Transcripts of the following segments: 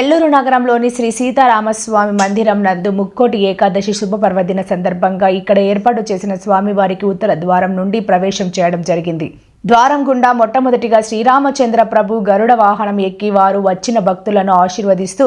నెల్లూరు నగరంలోని శ్రీ సీతారామస్వామి మందిరం నందు ముక్కోటి ఏకాదశి శుభ పర్వదిన సందర్భంగా ఇక్కడ ఏర్పాటు చేసిన స్వామివారికి ఉత్తర ద్వారం నుండి ప్రవేశం చేయడం జరిగింది. ద్వారం గుండా మొట్టమొదటిగా శ్రీరామచంద్ర ప్రభు గరుడ వాహనం ఎక్కి వారు వచ్చిన భక్తులను ఆశీర్వదిస్తూ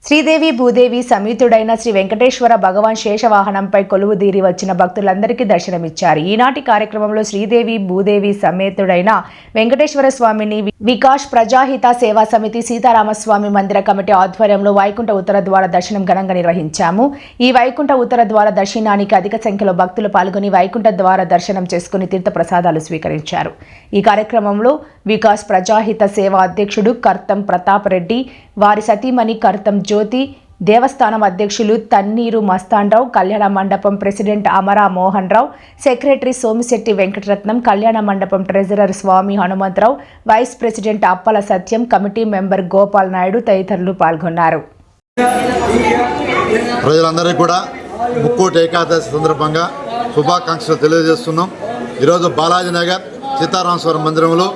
శ్రీదేవి భూదేవి సమేతుడైన శ్రీ వెంకటేశ్వర భగవాన్ శేషవాహనంపై కొలువుదీరి వచ్చిన భక్తులందరికీ దర్శనమిచ్చారు. ఈనాటి కార్యక్రమంలో శ్రీదేవి భూదేవి సమేతుడైన వెంకటేశ్వర స్వామిని వికాస్ ప్రజాహిత సేవా సమితి సీతారామస్వామి మందిర కమిటీ ఆధ్వర్యంలో వైకుంఠ ఉత్తర ద్వార దర్శనం ఘనంగా నిర్వహించాము. ఈ వైకుంఠ ఉత్తర ద్వార దర్శనానికి అధిక సంఖ్యలో భక్తులు పాల్గొని వైకుంఠ ద్వార దర్శనం చేసుకుని తీర్థ ప్రసాదాలు స్వీకరించారు. ఈ కార్యక్రమంలో వికాస్ ప్రజాహిత సేవా అధ్యక్షుడు కర్తం ప్రతాప్ రెడ్డి, వారి సతీమణి కర్తం జ్యోతి, దేవస్థానం అధ్యక్షులు తన్నీరు మస్తాన్రావు, కళ్యాణ మండపం ప్రెసిడెంట్ అమరా మోహన్ రావు, సెక్రటరీ సోమిశెట్టి వెంకటరత్నం, కళ్యాణ మండపం ట్రెజరర్ స్వామి హనుమంతరావు, వైస్ ప్రెసిడెంట్ అప్పల సత్యం, కమిటీ మెంబర్ గోపాల్ నాయుడు తదితరులు పాల్గొన్నారు. ప్రజలందరికీ కూడా ముక్కోటి ఏకాదశి సందర్భంగా శుభాకాంక్షలు తెలియజేస్తున్నాం. ఈరోజు బాలాజీనగర్ సీతారామస్వామి మందిరంలో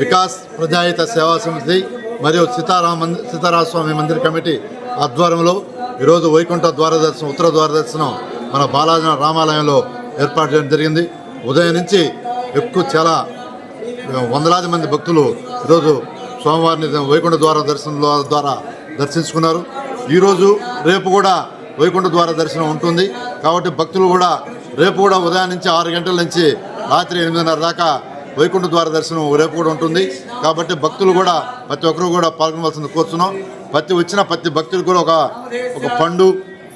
వికాస్ ప్రజాహిత సేవా సమితి మరియు సీతారామస్వామి మందిర కమిటీ ఆధ్వర్యంలో ఈరోజు వైకుంఠ ద్వార దర్శనం, ఉత్తర ద్వార దర్శనం మన బాలాజీ రామాలయంలో ఏర్పాటు చేయడం జరిగింది. ఉదయం నుంచి చాలా వందలాది మంది భక్తులు ఈరోజు స్వామివారిని వైకుంఠ ద్వార దర్శనం ద్వారా దర్శించుకున్నారు. ఈరోజు రేపు కూడా వైకుంఠ ద్వార దర్శనం ఉంటుంది కాబట్టి భక్తులు కూడా రేపు కూడా ఉదయం నుంచి 6 గంటల నుంచి రాత్రి 8:30 దాకా వైకుంఠ ద్వార దర్శనం రేపు కూడా ఉంటుంది. కాబట్టి భక్తులు కూడా ప్రతి ఒక్కరు కూడా పాల్గొనవలసింది కోరుతున్నాం. ప్రతి భక్తులు కూడా ఒక పండు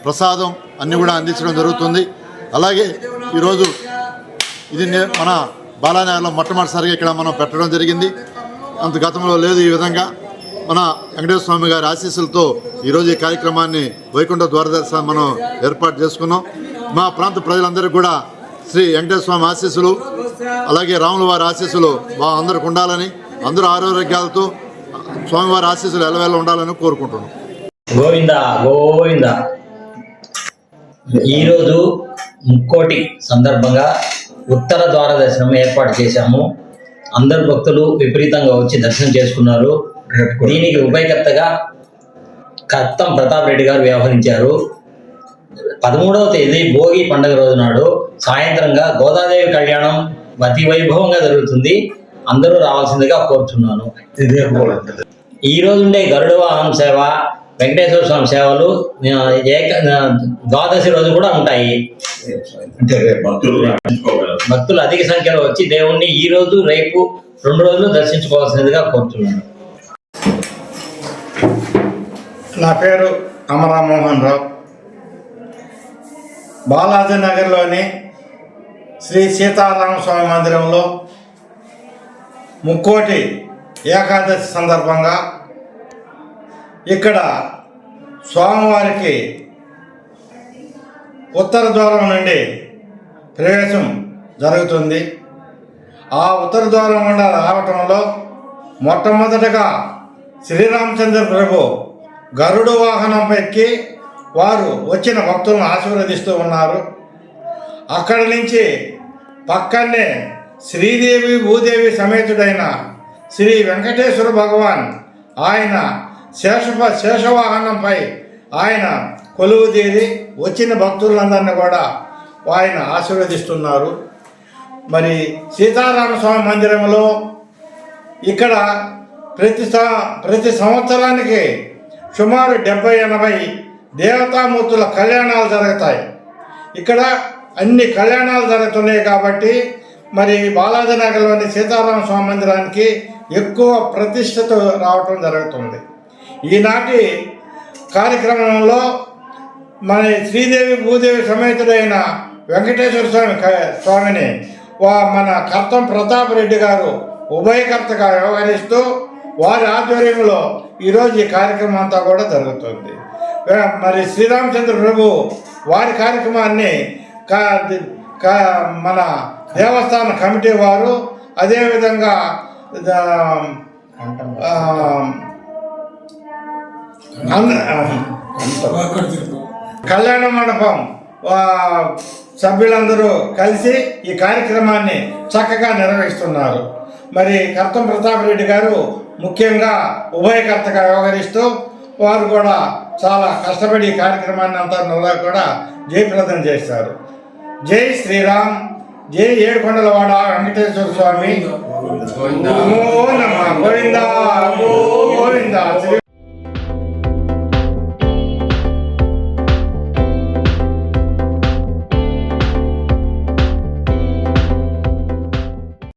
ప్రసాదం అన్నీ కూడా అందించడం జరుగుతుంది. అలాగే ఈరోజు ఇది మన బాలానగర్లో మొట్టమొదటిసారిగా ఇక్కడ మనం పెట్టడం జరిగింది. అంత గతంలో లేదు. ఈ విధంగా మన వెంకటేశ్వర స్వామి గారి ఆశీస్సులతో ఈరోజు ఈ కార్యక్రమాన్ని వైకుంఠ ద్వార దర్శనం మనం ఏర్పాటు చేసుకున్నాం. మా ప్రాంత ప్రజలందరికీ కూడా శ్రీ వెంకటేశ్వర స్వామి ఆశీస్సులు, అలాగే రాముల వారి ఆశీస్సులు అందరికి ఉండాలని, అందరూ ఆరోగ్యాలతో స్వామివారి ఆశీస్సులు ఎల్లవేళ ఉండాలని కోరుకుంటున్నాం. గోవింద గోవింద. ఈరోజు ముక్కోటి సందర్భంగా ఉత్తర ద్వార దర్శనం ఏర్పాటు చేశాము. అందరు భక్తులు విపరీతంగా వచ్చి దర్శనం చేసుకున్నారు. దీనికి ఉభయకర్తగా కర్తం ప్రతాప్ రెడ్డి గారు వ్యవహరించారు. 13వ తేదీ భోగి పండుగ రోజు నాడు సాయంత్రంగా గోదాదేవి కళ్యాణం అతి వైభవంగా జరుగుతుంది. అందరూ రావాల్సిందిగా కోరుతున్నాను. ఈ రోజు ఉండే గరుడ వాహనం సేవ, వెంకటేశ్వర స్వామి సేవలు ద్వాదశి రోజు కూడా ఉంటాయి. భక్తులు అధిక సంఖ్యలో వచ్చి దేవుణ్ణి ఈ రోజు రేపు 2 రోజులు దర్శించుకోవాల్సిందిగా కోరుతున్నాను. నా పేరు అమరా మోహన్ రావు. బాలాజీ నగర్లోని శ్రీ సీతారామస్వామి మందిరంలో ముక్కోటి ఏకాదశి సందర్భంగా ఇక్కడ స్వామివారికి ఉత్తర ద్వారం నుండి ప్రవేశం జరుగుతుంది. ఆ ఉత్తర ద్వారం గుండా రావటంలో మొట్టమొదటగా శ్రీరామచంద్ర ప్రభు గరుడ వాహనంపై ఎక్కి వారు వచ్చిన భక్తులను ఆశీర్వదిస్తూ ఉన్నారు. అక్కడి నుంచి పక్కనే శ్రీదేవి భూదేవి సమేతుడైన శ్రీ వెంకటేశ్వర భగవాన్ ఆయన శేషవాహనంపై ఆయన కొలువుదీరి వచ్చిన భక్తులందరినీ కూడా ఆయన ఆశీర్వదిస్తున్నారు. మరి సీతారామస్వామి మందిరంలో ఇక్కడ ప్రతి సంవత్సరానికి సుమారు 70-80 దేవతామూర్తుల కళ్యాణాలు జరుగుతాయి. ఇక్కడ అన్ని కళ్యాణాలు జరుగుతున్నాయి కాబట్టి మరి బాలాజీ నగర్లోని సీతారామస్వామి మందిరానికి ఎక్కువ ప్రతిష్టత రావటం జరుగుతుంది. ఈనాటి కార్యక్రమంలో మన శ్రీదేవి భూదేవి సమేతుడైన వెంకటేశ్వర స్వామిని మన కర్తం ప్రతాప్ రెడ్డి గారు ఉభయకర్తగా వ్యవహరిస్తూ వారి ఆధ్వర్యంలో ఈరోజు ఈ కార్యక్రమం అంతా కూడా జరుగుతుంది. మరి శ్రీరామచంద్ర ప్రభు వారి కార్యక్రమాన్ని మన దేవస్థాన కమిటీ వారు, అదేవిధంగా కళ్యాణ మండపం సభ్యులందరూ కలిసి ఈ కార్యక్రమాన్ని చక్కగా నిర్వహిస్తున్నారు. మరి కర్తం ప్రతాప్ రెడ్డి గారు ముఖ్యంగా ఉభయకర్తగా వ్యవహరిస్తూ వారు కూడా చాలా కష్టపడి ఈ కార్యక్రమాన్ని అంతా కూడా జయప్రదం చేస్తారు. జై శ్రీరామ్, జై ఏడుకొండలవాడ వెంకటేశ్వర స్వామి, నమో నమః, గోవిందా గోవిందా.